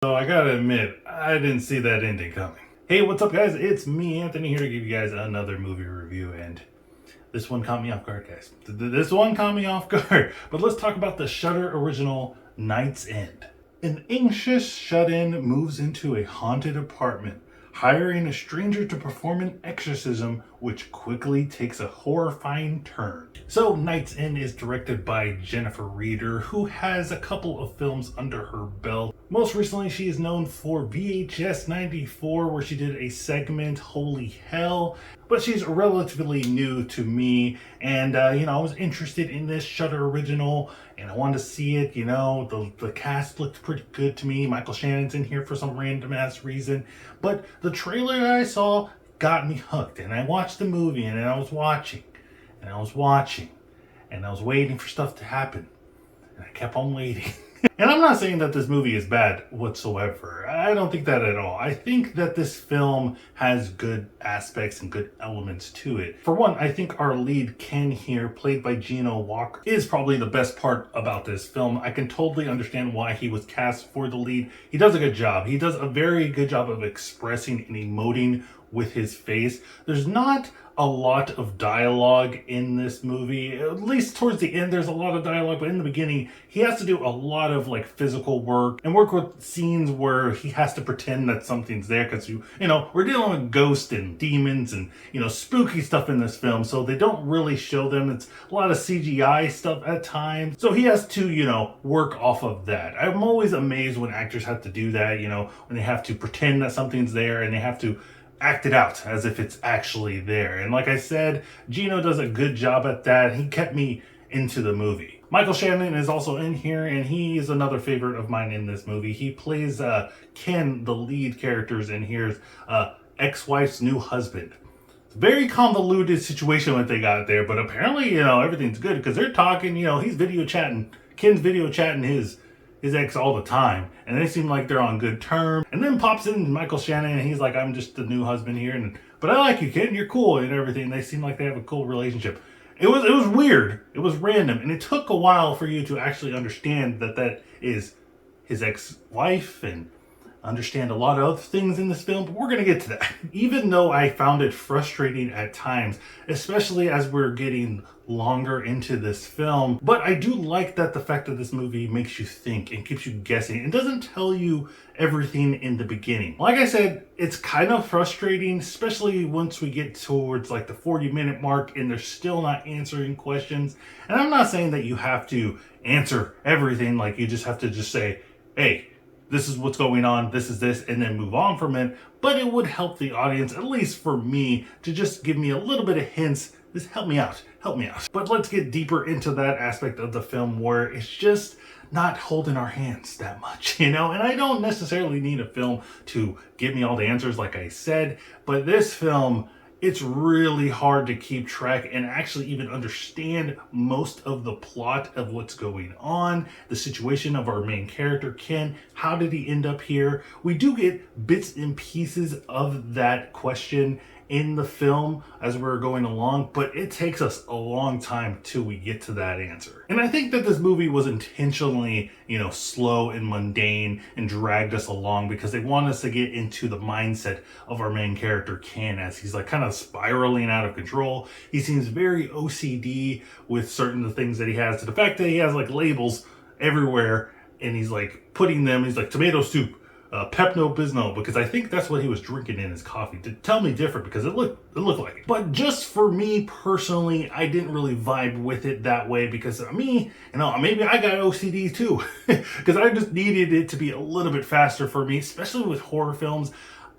So I gotta admit, I didn't see that ending coming. Hey, what's up guys? It's me, Anthony, here to give you guys another movie review, and this one caught me off guard, guys. This one caught me off guard. But let's talk about the Shudder original, Night's End. An anxious shut-in moves into a haunted apartment, hiring a stranger to perform an exorcism, which quickly takes a horrifying turn. So, Night's End is directed by Jennifer Reeder, who has a couple of films under her belt. Most recently, she is known for VHS 94, where she did a segment, Holy Hell. But she's relatively new to me, and I was interested in this Shudder original, and I wanted to see it. The cast looked pretty good to me. Michael Shannon's in here for some random ass reason, but the trailer that I saw got me hooked, and I watched the movie, and I was watching, and I was watching, and I was waiting for stuff to happen, and I kept on waiting. And I'm not saying that this movie is bad whatsoever. I don't think that at all. I think that this film has good aspects and good elements to it. For one, I think our lead Ken here, played by Gino Walker, is probably the best part about this film. I can totally understand why he was cast for the lead. He does a good job. He does a very good job of expressing and emoting with his face. There's not a lot of dialogue in this movie. At least towards the end there's a lot of dialogue, but in the beginning he has to do a lot of physical work and work with scenes where he has to pretend that something's there, because we're dealing with ghosts and demons and spooky stuff in this film, so they don't really show them. It's a lot of CGI stuff at times, so he has to work off of that. I'm always amazed when actors have to do that, when they have to pretend that something's there and they have to act it out as if it's actually there. And like I said, Gino does a good job at that. He kept me into the movie. Michael Shannon is also in here, and he is another favorite of mine in this movie. He plays Ken, the lead characters in here's ex-wife's new husband. It's a very convoluted situation what they got there, but apparently, everything's good because they're talking, he's video chatting, Ken's video chatting his ex all the time, and they seem like they're on good terms. And then pops in Michael Shannon, and he's like, I'm just the new husband here, but I like you, Ken, you're cool, and everything. They seem like they have a cool relationship. It was weird, it was random, and it took a while for you to actually understand that is his ex-wife, and understand a lot of other things in this film, but we're gonna get to that. Even though I found it frustrating at times, especially as we're getting longer into this film, but I do like that the fact that this movie makes you think and keeps you guessing and doesn't tell you everything in the beginning. Like I said, it's kind of frustrating, especially once we get towards the 40-minute mark and they're still not answering questions. And I'm not saying that you have to answer everything, you just have to just say, hey, this is what's going on, this is this, and then move on from it. But it would help the audience, at least for me, to just give me a little bit of hints. Just help me out. But let's get deeper into that aspect of the film where it's just not holding our hands that much, And I don't necessarily need a film to give me all the answers, like I said, but this film, it's really hard to keep track and actually even understand most of the plot of what's going on, the situation of our main character, Ken. How did he end up here? We do get bits and pieces of that question in the film as we're going along, but it takes us a long time till we get to that answer. And I think that this movie was intentionally, slow and mundane and dragged us along because they want us to get into the mindset of our main character, Ken, as he's kind of spiraling out of control. He seems very OCD with certain of the things that he has, to the fact that he has labels everywhere, and he's putting them, he's tomato soup, Pepto-Bismol, because I think that's what he was drinking in his coffee. To tell me different, because it looked like it. But just for me personally, I didn't really vibe with it that way, because me, maybe I got OCD too, because I just needed it to be a little bit faster for me, especially with horror films.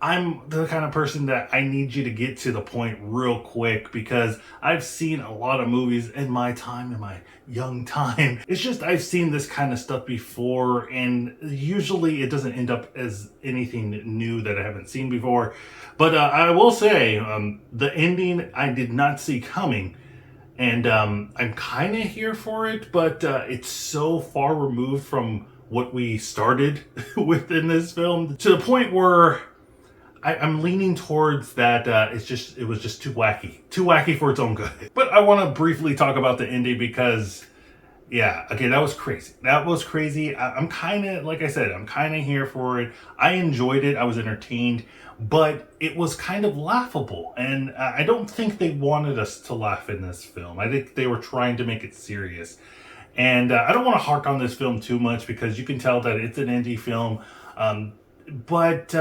I'm the kind of person that I need you to get to the point real quick, because I've seen a lot of movies in my time, in my young time. It's just I've seen this kind of stuff before, and usually it doesn't end up as anything new that I haven't seen before. But I will say, the ending I did not see coming. And I'm kind of here for it, but it's so far removed from what we started with in this film, to the point where I'm leaning towards that it was just too wacky for its own good. But I want to briefly talk about the ending, because Yeah, okay, that was crazy. That was crazy. I'm kind of, like I said, I'm kind of here for it. I enjoyed it. I was entertained, but it was kind of laughable. And I don't think they wanted us to laugh in this film. I think they were trying to make it serious. And I don't want to hark on this film too much because you can tell that it's an indie film. But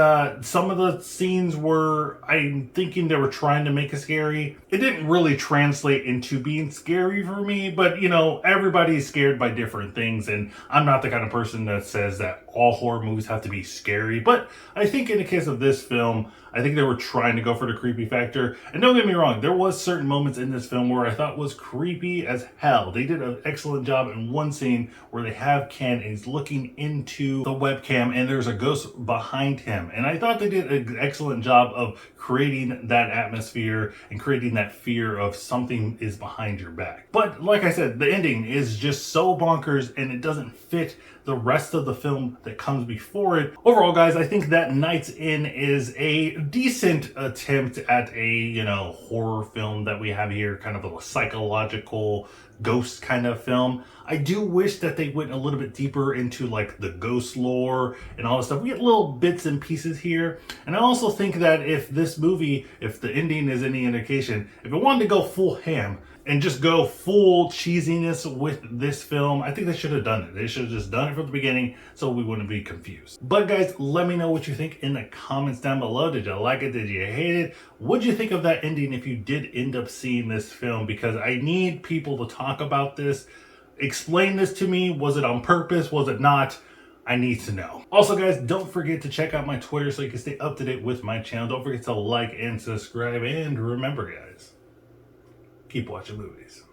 some of the scenes were, I'm thinking they were trying to make it scary. It didn't really translate into being scary for me, but you know, everybody's scared by different things, and I'm not the kind of person that says that all horror movies have to be scary. But I think in the case of this film, I think they were trying to go for the creepy factor. And don't get me wrong, there was certain moments in this film where I thought was creepy as hell. They did an excellent job in one scene where they have Ken and he's looking into the webcam and there's a ghost behind him. And I thought they did an excellent job of creating that atmosphere and creating that fear of something is behind your back. But like I said, the ending is just so bonkers and it doesn't fit the rest of the film that comes before it. Overall, guys, I think that Night's Inn is a decent attempt at a, you know, horror film that we have here, kind of a psychological ghost kind of film. I do wish that they went a little bit deeper into like the ghost lore and all this stuff. We get little bits and pieces here. And I also think that if this movie, if the ending is any indication, if it wanted to go full ham and just go full cheesiness with this film, I think they should have done it. They should have just done it from the beginning so we wouldn't be confused. But guys, let me know what you think in the comments down below. Did you like it? Did you hate it? What'd you think of that ending if you did end up seeing this film? Because I need people to talk about this. Explain this to me. Was it on purpose? Was it not? I need to know. Also, guys, don't forget to check out my Twitter so you can stay up to date with my channel. Don't forget to like and subscribe. And remember, guys, keep watching movies.